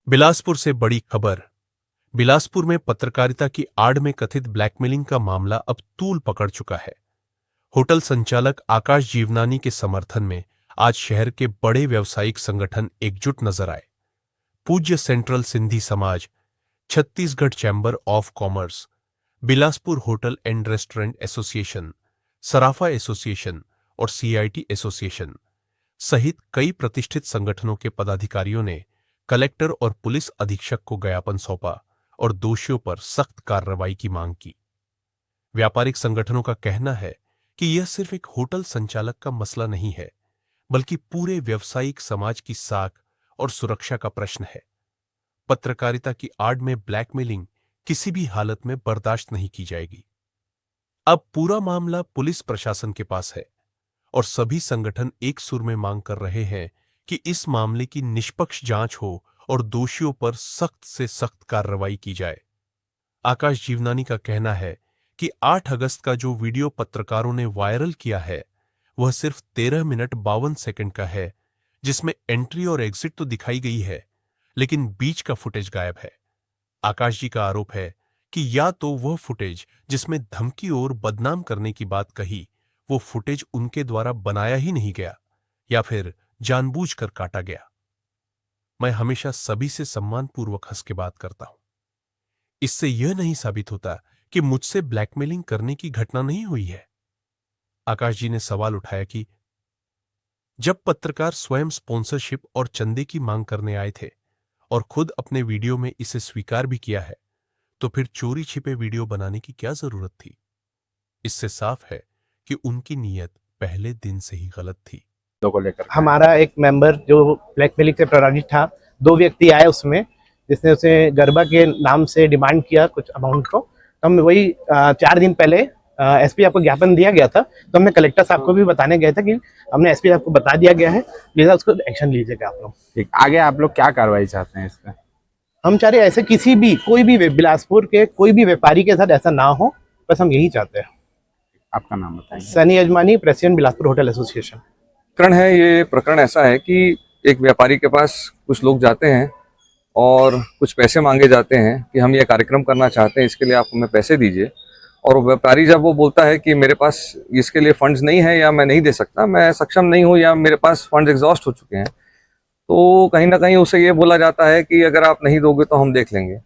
बिलासपुर से बड़ी खबर। बिलासपुर में पत्रकारिता की आड़ में कथित ब्लैकमेलिंग का मामला अब तूल पकड़ चुका है। होटल संचालक आकाश जीवनानी के समर्थन में आज शहर के बड़े व्यावसायिक संगठन एकजुट नजर आए। पूज्य सेंट्रल सिंधी समाज, Chhattisgarh chamber of commerce, Bilaspur hotel and restaurant association, Sarafa association और सीआईटी एसोसिएशन सहित कई प्रतिष्ठित संगठनों के पदाधिकारियों ने कलेक्टर और पुलिस अधीक्षक को ज्ञापन सौंपा और दोषियों पर सख्त कार्रवाई की मांग की। व्यापारिक संगठनों का कहना है कि यह सिर्फ एक होटल संचालक का मसला नहीं है, बल्कि पूरे व्यावसायिक समाज की साख और सुरक्षा का प्रश्न है। पत्रकारिता की आड़ में ब्लैकमेलिंग किसी भी हालत में बर्दाश्त नहीं की जाएगी। अब पूरा मामला पुलिस प्रशासन के पास है और सभी संगठन एक सुर में मांग कर रहे हैं कि इस मामले की निष्पक्ष जांच हो और दोषियों पर सख्त से सख्त कार्रवाई की जाए। आकाश जीवनानी का कहना है कि 8 अगस्त का जो वीडियो पत्रकारों ने वायरल किया है वह सिर्फ 13 मिनट 52 सेकंड का है, जिसमें एंट्री और एग्जिट तो दिखाई गई है, लेकिन बीच का फुटेज गायब है। आकाश जी का आरोप है कि या तो वह फुटेज जिसमें धमकी और बदनाम करने की बात कही, वो फुटेज उनके द्वारा बनाया ही नहीं गया या फिर जानबूझकर काटा गया। मैं हमेशा सभी से सम्मानपूर्वक हंस के बात करता हूं। इससे यह नहीं साबित होता कि मुझसे ब्लैकमेलिंग करने की घटना नहीं हुई है। आकाश जी ने सवाल उठाया कि जब पत्रकार स्वयं स्पॉन्सरशिप और चंदे की मांग करने आए थे और खुद अपने वीडियो में इसे स्वीकार भी किया है, तो फिर चोरी छिपे वीडियो बनाने की क्या जरूरत थी? इससे साफ है कि उनकी नीयत पहले दिन से ही गलत थी। को लेकर हमारा एक मेंबर जो ब्लैकमेलिंग से प्रताड़ित था, 2 व्यक्ति आए उसमें, जिसने उसे गरबा के नाम से डिमांड किया कुछ अमाउंट को। तो हम वही 4 दिन पहले एसपी आपको ज्ञापन दिया गया था, तो हमने कलेक्टर साहब को भी बताने गए थे कि हमने एसपी साहब को बता दिया गया है, प्लीज उसको एक्शन लीजिएगा आप लोग। ठीक, आगे आप लोग क्या कार्रवाई चाहते हैं इस पे? हम चाह रहे ऐसे कोई भी बिलासपुर के कोई भी व्यापारी के साथ ऐसा ना हो, बस हम यही चाहते हैं। आपका नाम बताइए। Sunny Ajmani, president Bilaspur hotel association. प्रकरण है, ये प्रकरण ऐसा है कि एक व्यापारी के पास कुछ लोग जाते हैं और कुछ पैसे मांगे जाते हैं कि हम ये कार्यक्रम करना चाहते हैं, इसके लिए आप हमें पैसे दीजिए। और व्यापारी जब वो बोलता है कि मेरे पास इसके लिए फंड्स नहीं है या मैं नहीं दे सकता, मैं सक्षम नहीं हूँ या मेरे पास फंड्स एग्जॉस्ट हो चुके हैं, तो कहीं ना कहीं उसे ये बोला जाता है कि अगर आप नहीं दोगे तो हम देख लेंगे।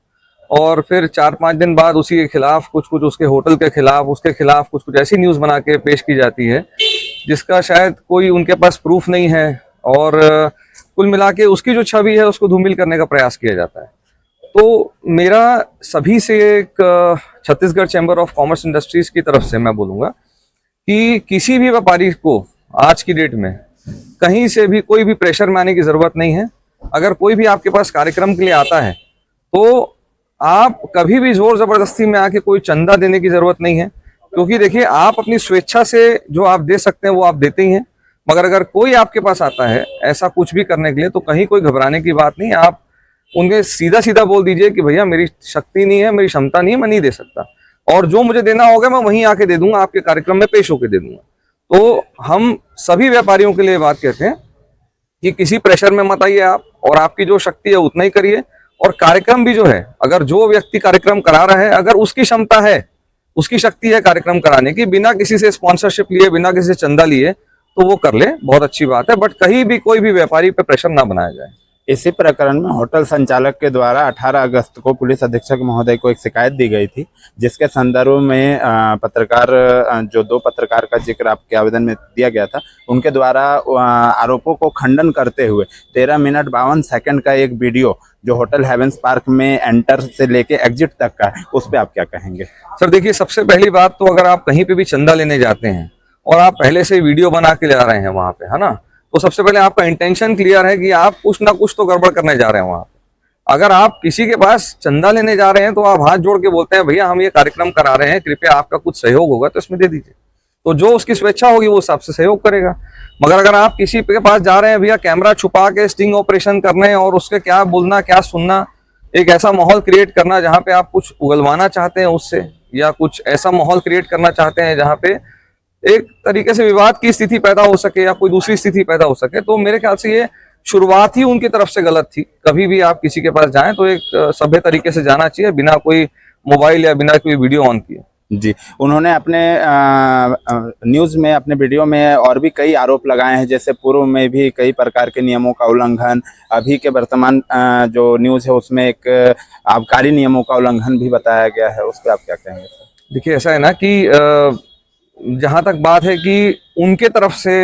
और फिर 4-5 दिन बाद उसी के खिलाफ कुछ उसके होटल के खिलाफ, उसके खिलाफ कुछ ऐसी न्यूज़ बना के पेश की जाती है जिसका शायद कोई उनके पास प्रूफ नहीं है, और कुल मिला के उसकी जो छवि है उसको धूमिल करने का प्रयास किया जाता है। तो मेरा सभी से एक Chhattisgarh chamber of commerce industries की तरफ से मैं बोलूँगा कि किसी भी व्यापारी को आज की डेट में कहीं से भी कोई भी प्रेशर में आने की ज़रूरत नहीं है। अगर कोई भी आपके पास कार्यक्रम के लिए आता है तो आप कभी भी जोर ज़बरदस्ती में आके कोई चंदा देने की ज़रूरत नहीं है, क्योंकि देखिए आप अपनी स्वेच्छा से जो आप दे सकते हैं वो आप देते ही हैं। मगर अगर कोई आपके पास आता है ऐसा कुछ भी करने के लिए, तो कहीं कोई घबराने की बात नहीं। आप उनके सीधा बोल दीजिए कि भैया मेरी शक्ति नहीं है, मेरी क्षमता नहीं है, मैं नहीं दे सकता, और जो मुझे देना होगा मैं वहीं आके दे दूंगा, आपके कार्यक्रम में पेश होकर दे दूंगा। तो हम सभी व्यापारियों के लिए बात कहते हैं कि किसी प्रेशर में मत आइए आप, और आपकी जो शक्ति है उतना ही करिए। और कार्यक्रम भी जो है, अगर जो व्यक्ति कार्यक्रम करा रहा है, अगर उसकी क्षमता है, उसकी शक्ति है कार्यक्रम कराने की, बिना किसी से स्पॉन्सरशिप लिए, बिना किसी से चंदा लिए, तो वो कर ले, बहुत अच्छी बात है। बट कहीं भी कोई भी व्यापारी पे प्रेशर ना बनाया जाए। इसी प्रकरण में होटल संचालक के द्वारा 18 अगस्त को पुलिस अधीक्षक महोदय को एक शिकायत दी गई थी, जिसके संदर्भ में पत्रकार जो 2 पत्रकार का जिक्र आपके आवेदन में दिया गया था, उनके द्वारा आरोपों को खंडन करते हुए 13 मिनट 52 सेकंड का एक वीडियो जो होटल हेवेंस पार्क में एंटर से लेके एग्जिट तक का है, उस पर आप क्या कहेंगे? सर देखिए, सबसे पहली बात तो अगर आप कहीं पे भी चंदा लेने जाते हैं और आप पहले से वीडियो बना के ले आ रहे हैं वहां पे, है ना, तो सबसे पहले आपका इंटेंशन क्लियर है कि आप कुछ ना कुछ तो गड़बड़ करने जा रहे हैं वहां पे। अगर आप किसी के पास चंदा लेने जा रहे हैं तो आप हाथ जोड़ के बोलते हैं भैया हम ये कार्यक्रम करा रहे हैं, कृपया आपका कुछ सहयोग होगा तो इसमें दे दीजिए, तो जो उसकी स्वेच्छा होगी वो सबसे सहयोग करेगा। मगर अगर आप किसी के पास जा रहे हैं भैया कैमरा छुपा के स्टिंग ऑपरेशन करने और उसके क्या बोलना क्या सुनना, एक ऐसा माहौल क्रिएट करना जहाँ पे आप कुछ उगलवाना चाहते हैं उससे, या कुछ ऐसा माहौल क्रिएट करना चाहते हैं जहाँ पे एक तरीके से विवाद की स्थिति पैदा हो सके या कोई दूसरी स्थिति पैदा हो सके, तो मेरे ख्याल से ये शुरुआत ही उनकी तरफ से गलत थी। कभी भी आप किसी के पास जाएं तो एक सभ्य तरीके से जाना चाहिए, बिना कोई मोबाइल या बिना कोई वीडियो ऑन किए। जी, उन्होंने अपने न्यूज़ में, अपने वीडियो में और भी कई आरोप लगाए हैं, जैसे पूर्व में भी कई प्रकार के नियमों का उल्लंघन, अभी के वर्तमान जो न्यूज़ है उसमें एक आबकारी नियमों का उल्लंघन भी बताया गया है। उस पर आप क्या कहेंगे सर? देखिए, ऐसा है ना कि जहां तक बात है कि उनके तरफ से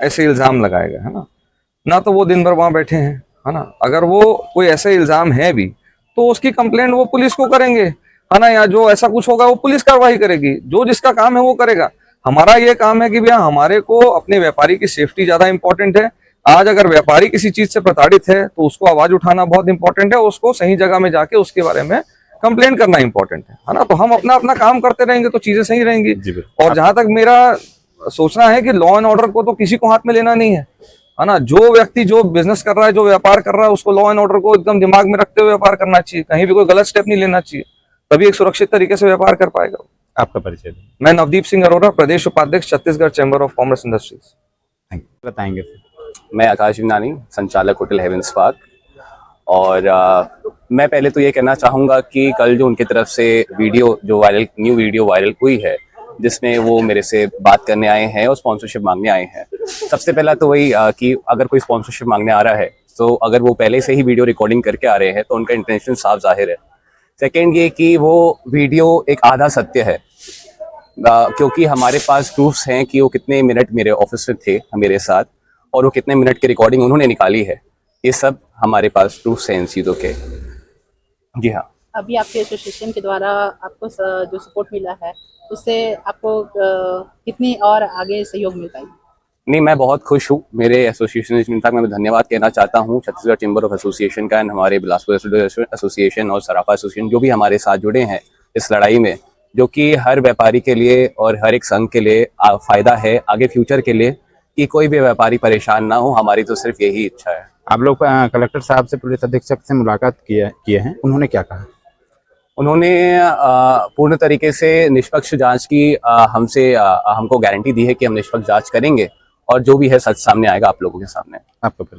ऐसे इल्जाम लगाए गए, है ना तो वो दिन भर वहां बैठे हैं, है ना। अगर वो कोई ऐसे इल्जाम है भी तो उसकी कंप्लेंट वो पुलिस को करेंगे, है ना, या जो ऐसा कुछ होगा वो पुलिस कार्रवाई करेगी। जो जिसका काम है वो करेगा। हमारा ये काम है कि भैया हमारे को अपने व्यापारी की सेफ्टी ज्यादा इंपॉर्टेंट है। आज अगर व्यापारी किसी चीज से प्रताड़ित है तो उसको आवाज उठाना बहुत इंपॉर्टेंट है, उसको सही जगह में जाके उसके बारे में कंप्लेंट करना इंपॉर्टेंट है ना। तो हम अपना काम करते रहेंगे तो चीजें सही रहेंगी। और जहां तक मेरा सोचना है कि लॉ एंड ऑर्डर को तो किसी को हाथ में लेना नहीं है ना। जो व्यक्ति जो बिजनेस कर रहा है, जो व्यापार कर रहा है, उसको लॉ एंड ऑर्डर को एकदम दिमाग में रखते हुए व्यापार करना चाहिए। कहीं भी कोई गलत स्टेप नहीं लेना चाहिए, तभी एक सुरक्षित तरीके से व्यापार कर पाएगा। आपका परिचय दें। मैं नवदीप सिंह अरोड़ा, प्रदेश उपाध्यक्ष, Chhattisgarh chamber of commerce industries. Thank you. बताएंगे सर? मैं आकाश युनानी, संचालक होटल हेवेंस पार्क। और मैं पहले तो ये कहना चाहूँगा कि कल जो उनकी तरफ से न्यू वीडियो वायरल हुई है, जिसमें वो मेरे से बात करने आए हैं और स्पॉन्सरशिप मांगने आए हैं। सबसे पहला तो वही कि अगर कोई स्पॉन्सरशिप मांगने आ रहा है तो अगर वो पहले से ही वीडियो रिकॉर्डिंग करके आ रहे हैं तो उनका इंटेंशन साफ जाहिर है। सेकेंड ये कि वो वीडियो एक आधा सत्य है, क्योंकि हमारे पास प्रूफ्स हैं कि वो कितने मिनट मेरे ऑफिस में थे मेरे साथ और वो कितने मिनट की रिकॉर्डिंग उन्होंने निकाली है। ये सब हमारे पास प्रूफ्स हैं इन चीज़ों के। जी हाँ। अभी आपके एसोसिएशन के द्वारा आपको जो सपोर्ट मिला है उससे आपको कितनी और आगे सहयोग मिल पाएगी? नहीं, मैं बहुत खुश हूँ। मेरे एसोसिएशन इनफैक्ट मैं धन्यवाद कहना चाहता हूँ छत्तीसगढ़ चैम्बर ऑफ एसोसिएशन का एंड हमारे बिलासपुर एसोसिएशन और सराफा एसोसिएशन जो भी हमारे साथ जुड़े हैं इस लड़ाई में, जो कि हर व्यापारी के लिए और हर एक संघ के लिए फ़ायदा है आगे फ्यूचर के लिए, कि कोई भी व्यापारी परेशान ना हो। हमारी तो सिर्फ यही इच्छा है। आप लोग कलेक्टर साहब से, पुलिस अधीक्षक से मुलाकात किए हैं, उन्होंने क्या कहा? उन्होंने पूर्ण तरीके से निष्पक्ष जांच की हमको गारंटी दी है कि हम निष्पक्ष जांच करेंगे और जो भी है सच सामने आएगा आप लोगों के सामने। आपका